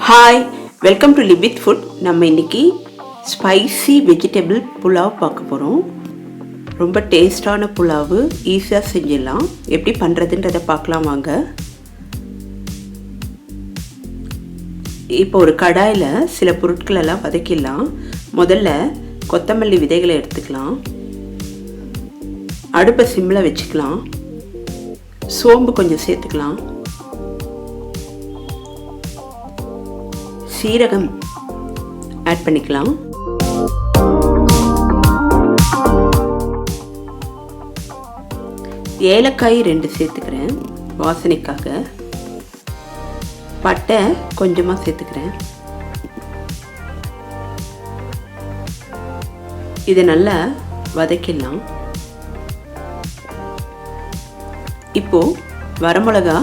Hi, welcome to live with food. நம்ம இன்றைக்கி spicy vegetable pulao பார்க்க போகிறோம். ரொம்ப டேஸ்டான புலாவு ஈஸியாக செஞ்சிடலாம். எப்படி பண்ணுறதுன்றதை பார்க்கலாம் வாங்க. இப்போ ஒரு கடாயில் சில பொருட்களெல்லாம் வதக்கிடலாம். முதல்ல கொத்தமல்லி விதைகளை எடுத்துக்கலாம். அடுப்பை சிம்மில் வச்சுக்கலாம். சோம்பு கொஞ்சம் சேர்த்துக்கலாம். சீரகம் ஆட் பண்ணிக்கலாம். ஏலக்காய் 2 சேர்த்துக்கிறேன் வாசனைக்காக. பட்டை கொஞ்சமாக சேர்த்துக்கிறேன். இதை நல்லா வதக்கிடலாம். இப்போது வரமிளகா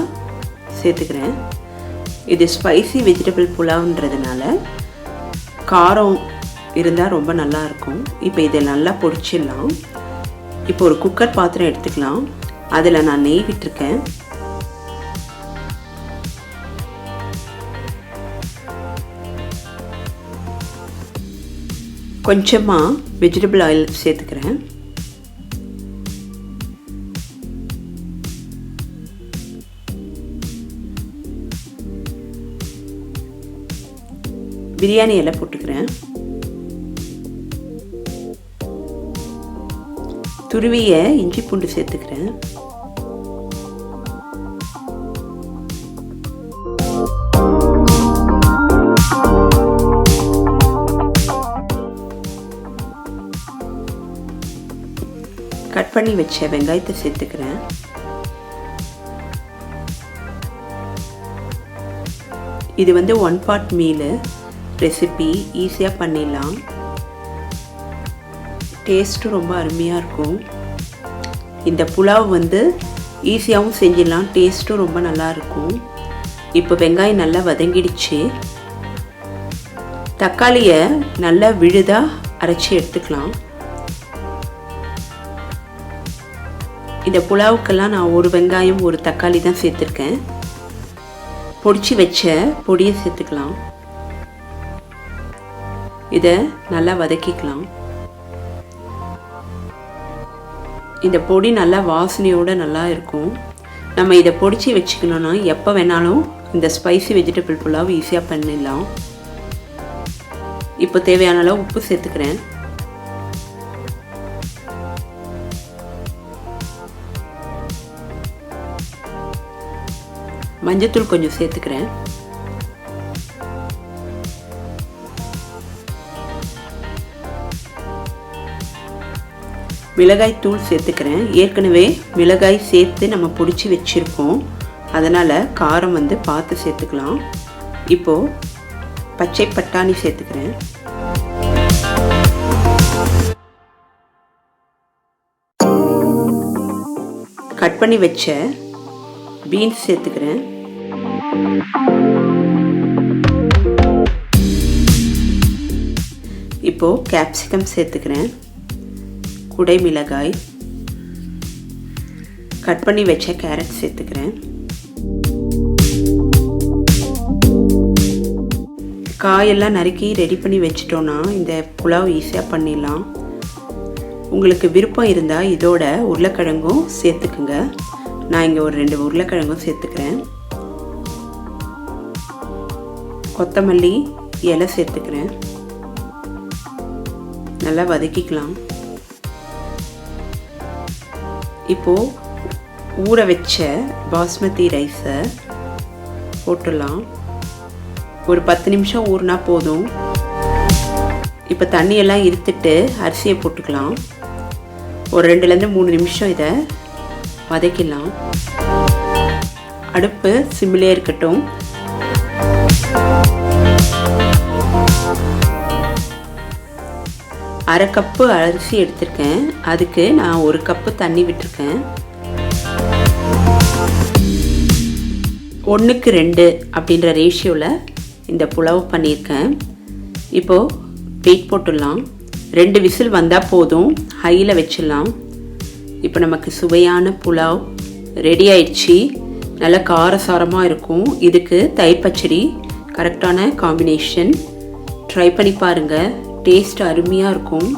சேர்த்துக்கிறேன். இது ஸ்பைசி வெஜிடபிள் புலாவ்ன்றதுனால காரம் இருந்தால் ரொம்ப நல்லாயிருக்கும். இப்போ இதை நல்லா பொடிச்சிடலாம். இப்போ ஒரு குக்கர் பாத்திரம் எடுத்துக்கலாம். அதில் நான் நெய் விட்டுருக்கேன். கொஞ்சமாக வெஜிடபிள் ஆயில் சேர்த்துக்கிறேன். பிரியாணி இலை போட்டுக்கிறேன். துருவிய இஞ்சி பூண்டு சேர்த்துக்கிறேன். கட் பண்ணி வச்ச வெங்காயத்தை சேர்த்துக்கிறேன். இது வந்து 1 pot மீல் ரெசிபி, ஈஸியாக பண்ணிடலாம். டேஸ்ட்டும் ரொம்ப அருமையாக இருக்கும். இந்த புலாவ் வந்து ஈஸியாகவும் செஞ்சிடலாம், டேஸ்ட்டும் ரொம்ப நல்லாயிருக்கும். இப்போ வெங்காயம் நல்லா வதங்கிடுச்சு. தக்காளியை நல்லா விழுதாக அரைச்சி எடுத்துக்கலாம். இந்த புலாவுக்கெல்லாம் நான் ஒரு வெங்காயம் ஒரு தக்காளி தான் சேர்த்துருக்கேன். பொடிச்சு வச்ச பொடியை சேர்த்துக்கலாம். இதை நல்லா வதக்கிக்கலாம். இந்த பொடி நல்லா வாசனையோடு நல்லா இருக்கும். நம்ம இதை பொடிச்சு வச்சுக்கணுன்னா எப்போ வேணாலும் இந்த ஸ்பைசி வெஜிடபிள் புலாவ் ஈஸியாக பண்ணிடலாம். இப்போ தேவையான அளவு உப்பு சேர்த்துக்கிறேன். மஞ்சத்தூள் கொஞ்சம் சேர்த்துக்கிறேன். மிளகாய் தூள் சேர்த்துக்கிறேன். ஏற்கனவே மிளகாய் சேர்த்து நம்ம பொடிச்சு வச்சுருக்கோம், அதனால் காரம் வந்து பார்த்து சேர்த்துக்கலாம். இப்போது பச்சை பட்டாணி சேர்த்துக்கிறேன். கட் பண்ணி வச்ச பீன்ஸ் சேர்த்துக்கிறேன். இப்போது கேப்சிகம் சேர்த்துக்கிறேன். குடை மிளகாய், கட் பண்ணி வச்ச கேரட் சேர்த்துக்கிறேன். காயெல்லாம் நறுக்கி ரெடி பண்ணி வச்சிட்டோன்னா இந்த புலாவ் ஈஸியாக பண்ணிடலாம். உங்களுக்கு விருப்பம் இருந்தால் இதோட உருளைக்கிழங்கும் சேர்த்துக்குங்க. நான் இங்கே ஒரு 2 உருளைக்கிழங்கும் சேர்த்துக்கிறேன். கொத்தமல்லி இலை சேர்த்துக்கிறேன். நல்லா வதக்கிக்கலாம். இப்போது ஊற வச்ச பாஸ்மதி ரைஸை போட்டுடலாம். ஒரு 10 நிமிஷம் ஊறினா போதும். இப்போ தண்ணியெல்லாம் இருத்துட்டு அரிசியை போட்டுக்கலாம். ஒரு 2லேருந்து 3 நிமிஷம் இதை வதக்கிடலாம். அடுப்பு சிம்மிலே இருக்கட்டும். அரை கப்பு அரிசி எடுத்திருக்கேன். அதுக்கு நான் 1 கப்பு தண்ணி விட்டுருக்கேன். 1:2 அப்படின்ற ரேஷியோவில் இந்த புலாவ் பண்ணியிருக்கேன். இப்போது வெயிட் போட்டுடலாம். 2 விசில் வந்தால் போதும். ஹையில் வச்சிடலாம். இப்போ நமக்கு சுவையான புலாவ் ரெடி ஆயிடுச்சு. நல்ல காரசாரமாக இருக்கும். இதுக்கு தயிர் பச்சடி கரெக்டான காம்பினேஷன். ட்ரை பண்ணி பாருங்கள், டேஸ்ட் அருமையாக இருக்கும்.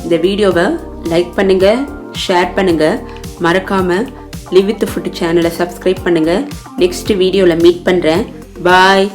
இந்த வீடியோவை லைக் பண்ணுங்கள், ஷேர் பண்ணுங்கள், மறக்காமல் லிவ் வித் ஃபுட் சேனலை சப்ஸ்கிரைப் பண்ணுங்கள். நெக்ஸ்ட் வீடியோவில் மீட் பண்ணுறேன். பாய்.